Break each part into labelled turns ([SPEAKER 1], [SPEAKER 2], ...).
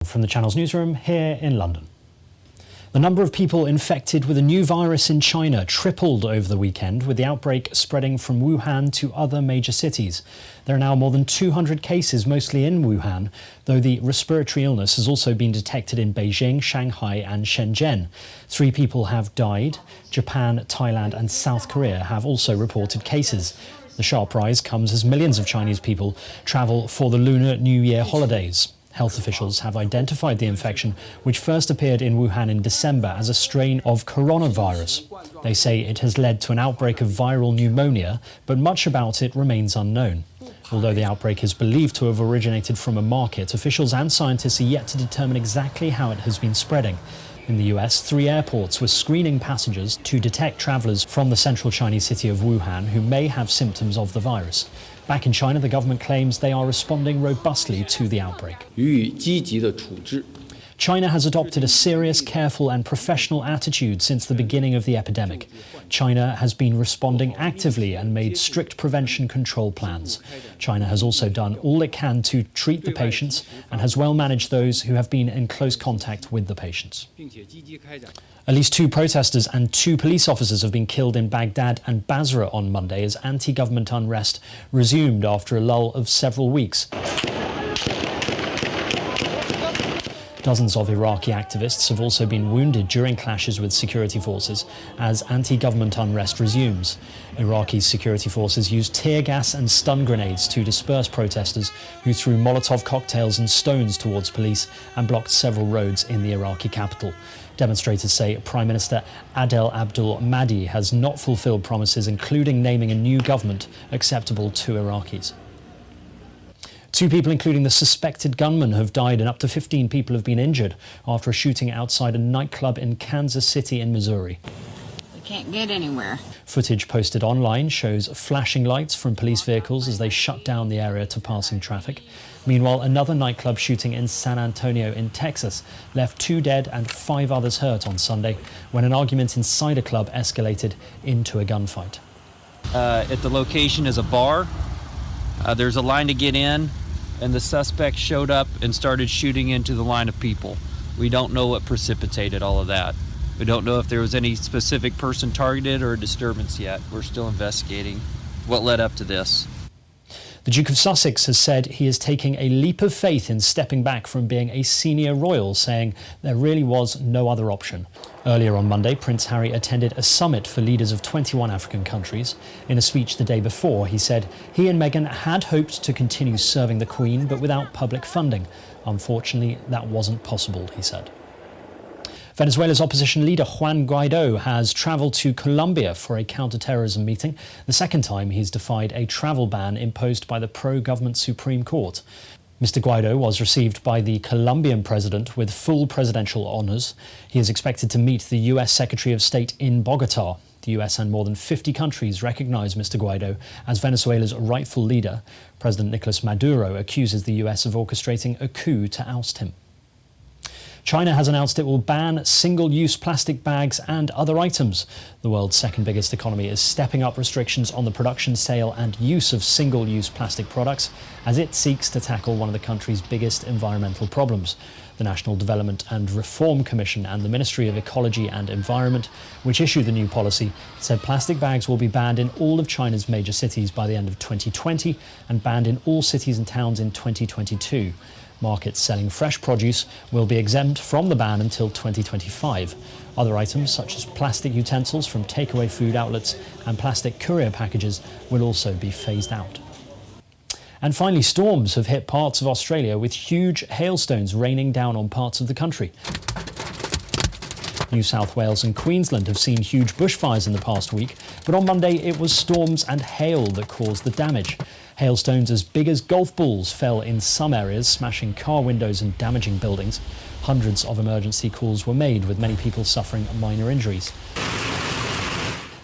[SPEAKER 1] From the Channel's newsroom here in London. The number of people infected with a new virus in China tripled over the weekend, with the outbreak spreading from Wuhan to other major cities. There are now more than 200 cases, mostly in Wuhan, though the respiratory illness has also been detected in Beijing, Shanghai and Shenzhen. 3 people have died. Japan, Thailand and South Korea have also reported cases. The sharp rise comes as millions of Chinese people travel for the Lunar New Year holidays. Health officials have identified the infection, which first appeared in Wuhan in December, as a strain of coronavirus. They say it has led to an outbreak of viral pneumonia, but much about it remains unknown. Although the outbreak is believed to have originated from a market, officials and scientists are yet to determine exactly how it has been spreading. In the US, 3 airports were screening passengers to detect travellers from the central Chinese city of Wuhan who may have symptoms of the virus. Back in China, the government claims they are responding robustly to the outbreak. China has adopted a serious, careful and professional attitude since the beginning of the epidemic. China has been responding actively and made strict prevention control plans. China has also done all it can to treat the patients and has well managed those who have been in close contact with the patients. At least 2 protesters and 2 police officers have been killed in Baghdad and Basra on Monday as anti-government unrest resumed after a lull of several weeks. Dozens of Iraqi activists have also been wounded during clashes with security forces as anti-government unrest resumes. Iraqi security forces used tear gas and stun grenades to disperse protesters who threw Molotov cocktails and stones towards police and blocked several roads in the Iraqi capital. Demonstrators say Prime Minister Adel Abdul Mahdi has not fulfilled promises, including naming a new government acceptable to Iraqis. 2 people, including the suspected gunman, have died and up to 15 people have been injured after a shooting outside a nightclub in Kansas City in Missouri.
[SPEAKER 2] We can't get anywhere.
[SPEAKER 1] Footage posted online shows flashing lights from police vehicles as they shut down the area to passing traffic. Meanwhile, another nightclub shooting in San Antonio in Texas left 2 dead and 5 others hurt on Sunday when an argument inside a club escalated into a gunfight.
[SPEAKER 3] At the location is a bar. There's a line to get in, and the suspect showed up and started shooting into the line of people. We don't know what precipitated all of that. We don't know if there was any specific person targeted or a disturbance yet. We're still investigating what led up to this.
[SPEAKER 1] The Duke of Sussex has said he is taking a leap of faith in stepping back from being a senior royal, saying there really was no other option. Earlier on Monday, Prince Harry attended a summit for leaders of 21 African countries. In a speech the day before, he said he and Meghan had hoped to continue serving the Queen, but without public funding. Unfortunately, that wasn't possible, he said. Venezuela's opposition leader Juan Guaido has travelled to Colombia for a counter-terrorism meeting, the second time he's defied a travel ban imposed by the pro-government Supreme Court. Mr. Guaido was received by the Colombian president with full presidential honours. He is expected to meet the US Secretary of State in Bogotá. The US and more than 50 countries recognise Mr. Guaido as Venezuela's rightful leader. President Nicolas Maduro accuses the US of orchestrating a coup to oust him. China has announced it will ban single-use plastic bags and other items. The world's second biggest economy is stepping up restrictions on the production, sale and use of single-use plastic products as it seeks to tackle one of the country's biggest environmental problems. The National Development and Reform Commission and the Ministry of Ecology and Environment, which issued the new policy, said plastic bags will be banned in all of China's major cities by the end of 2020 and banned in all cities and towns in 2022. Markets selling fresh produce will be exempt from the ban until 2025. Other items, such as plastic utensils from takeaway food outlets and plastic courier packages, will also be phased out. And finally, storms have hit parts of Australia with huge hailstones raining down on parts of the country. New South Wales and Queensland have seen huge bushfires in the past week, but on Monday it was storms and hail that caused the damage. Hailstones as big as golf balls fell in some areas, smashing car windows and damaging buildings. Hundreds of emergency calls were made, with many people suffering minor injuries.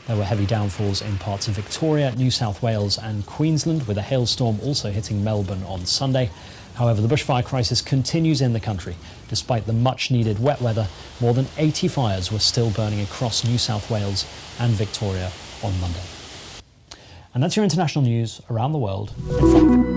[SPEAKER 1] There were heavy downfalls in parts of Victoria, New South Wales and Queensland, with a hailstorm also hitting Melbourne on Sunday. However, the bushfire crisis continues in the country. Despite the much-needed wet weather, more than 80 fires were still burning across New South Wales and Victoria on Monday. And that's your international news around the world in 5 minutes.